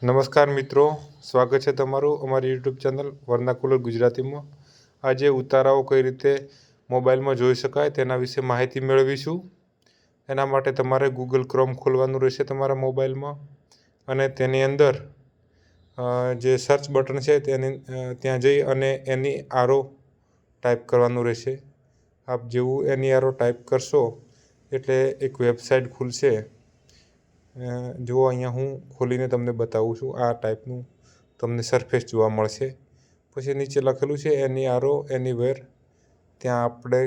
નમસ્કાર મિત્રો, સ્વાગત છે તમારું અમારી યુટ્યુબ ચેનલ વર્નાકુલર ગુજરાતીમાં। આજે ઉતારાઓ કઈ રીતે મોબાઈલમાં જોઈ શકાય તેના વિશે માહિતી મેળવીશું। એના માટે તમારે ગૂગલ ક્રોમ ખોલવાનું રહેશે તમારા મોબાઈલમાં અને તેની અંદર જે સર્ચ બટન છે ત્યાં જઈ અને એની આરો ટાઈપ કરવાનું રહેશે। આપ જેવું એની આરો ટાઈપ કરશો એટલે એક વેબસાઇટ ખુલશે। જો અહીંયા હું ખોલીને તમને બતાવું છું। આ ટાઈપનું તમને સરફેસ જોવા મળશે। પછી નીચે લખેલું છે એની આરો એનીવેર, ત્યાં આપણે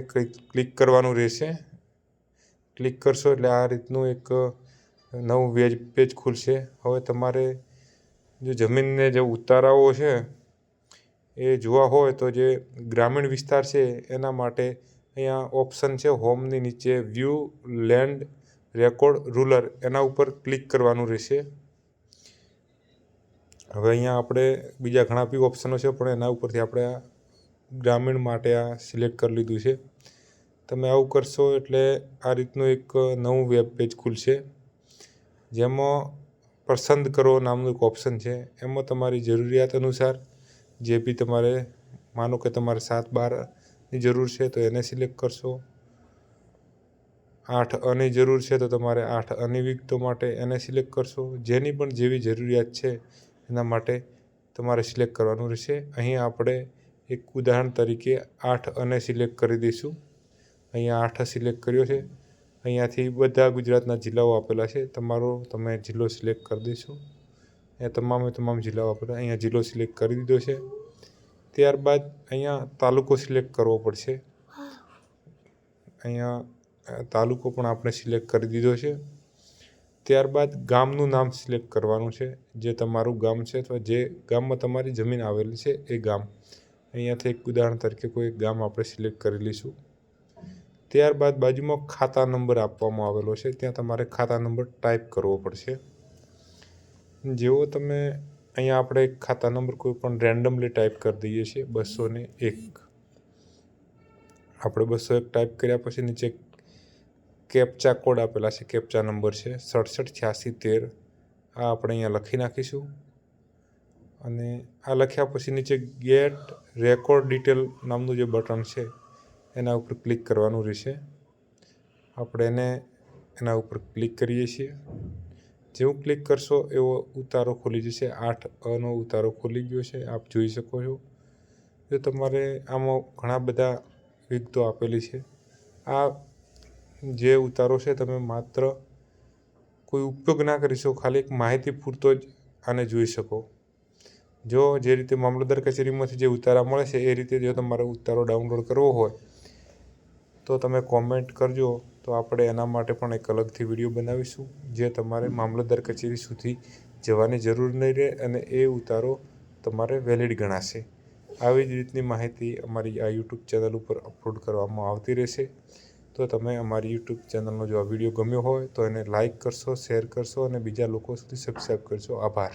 ક્લિક કરવાનું રહેશે। ક્લિક કરશો એટલે આ રીતનું એક નવું વેબ પેજ ખુલશે। હવે તમારે જો જમીનને જે ઉતારાઓ છે એ જોવા હોય તો જે ગ્રામીણ વિસ્તાર છે એના માટે અહીંયા ઓપ્શન છે હોમની નીચે વ્યૂ લેન્ડ રેકોર્ડ રૂરલ, એના ઉપર ક્લિક કરવાનું રહેશે। હવે અહીંયા આપણે બીજા ઘણા બી ઓપ્શનો છે પણ એના ઉપરથી આપણે આ ગ્રામીણ માટે આ સિલેક્ટ કરી લીધું છે। તમે આવું કરશો એટલે આ રીતનું એક નવું વેબ પેજ ખુલશે, જેમાં પસંદ કરો નામનું એક ઓપ્શન છે। એમાં તમારી જરૂરિયાત અનુસાર જે બી તમારે, માનો કે તમારે 7-12ની જરૂર છે તો એને સિલેક્ટ કરશો। 8 ની જરૂર છે તો તમારે 8 વિગતો માટે એને સિલેક્ટ કરશો। જેની પણ જેવી જરૂરિયાત છે એના માટે તમારે સિલેક્ટ કરવાનું રહેશે। અહીં આપણે એક ઉદાહરણ તરીકે 8 સિલેક્ટ કરી દઈશું। અહીંયા 8 સિલેક્ટ કર્યો છે। અહીંયાથી બધા ગુજરાતના જિલ્લાઓ આપેલા છે, તમે જિલ્લો સિલેક્ટ કરી દેશો। એ તમામ જિલ્લાઓ આપેલા, અહીંયા જિલ્લો સિલેક્ટ કરી દીધો છે। ત્યારબાદ અહીંયા તાલુકો સિલેક્ટ કરવો પડશે। અહીંયા તાલુકો પણ આપણે સિલેક્ટ કરી દીધો છે। ત્યારબાદ ગામનું નામ સિલેક્ટ કરવાનું છે, જે તમારું ગામ છે અથવા જે ગામમાં તમારી જમીન આવેલી છે એ ગામ। અહીંયાથી એક ઉદાહરણ તરીકે કોઈ એક ગામ આપણે સિલેક્ટ કરી લઈશું। ત્યારબાદ બાજુમાં ખાતા નંબર આપવામાં આવેલો છે, ત્યાં તમારે ખાતા નંબર ટાઈપ કરવો પડશે। જેવો તમે અહીંયા આપણે ખાતા નંબર કોઈ પણ રેન્ડમલી ટાઈપ કરી દઈએ છીએ, 201। આપણે 201 ટાઈપ કર્યા પછી નીચે કેપ્ચા કોડ આપેલા છે, કેપ્ચા નંબર છે 678613। આ આપણે અહીંયા લખી નાખીશું અને આ લખ્યા પછી નીચે ગેટ રેકોર્ડ ડિટેલ નામનું જે બટન છે એના ઉપર ક્લિક કરવાનું રહેશે। આપણે એના ઉપર ક્લિક કરીએ છીએ। જેવું ક્લિક કરશો એવો ઉતારો ખોલી જશે। 8 ઉતારો ખોલી ગયો છે, આપ જોઈ શકો છો। જો તમારે આમાં ઘણા બધા વિગતો આપેલી છે। આ જે ઉતારો છે તમે માત્ર કોઈ ઉપયોગ ના કરી શકો, ખાલી એક માહિતી પૂરતો જ આને જોઈ શકો। જો જે રીતે મામલતદાર કચેરીમાંથી જે ઉતારા મળે છે એ રીતે જો તમારે ઉતારો ડાઉનલોડ કરવો હોય તો તમે કોમેન્ટ કરજો, તો આપણે એના માટે પણ એક અલગથી વિડીયો બનાવીશું, જે તમારે મામલતદાર કચેરી સુધી જવાની જરૂર નહીં રહે અને એ ઉતારો તમારે વેલિડ ગણાશે। આવી જ રીતની માહિતી અમારી આ યુટ્યુબ ચેનલ ઉપર અપલોડ કરવામાં આવતી રહેશે। તો તમે અમારી યુટ્યુબ ચેનલનો જો આ વિડીયો ગમ્યો હોય તો એને લાઇક કરશો, શેર કરશો અને બીજા લોકો સુધી સબસ્ક્રાઈબ કરશો। આભાર।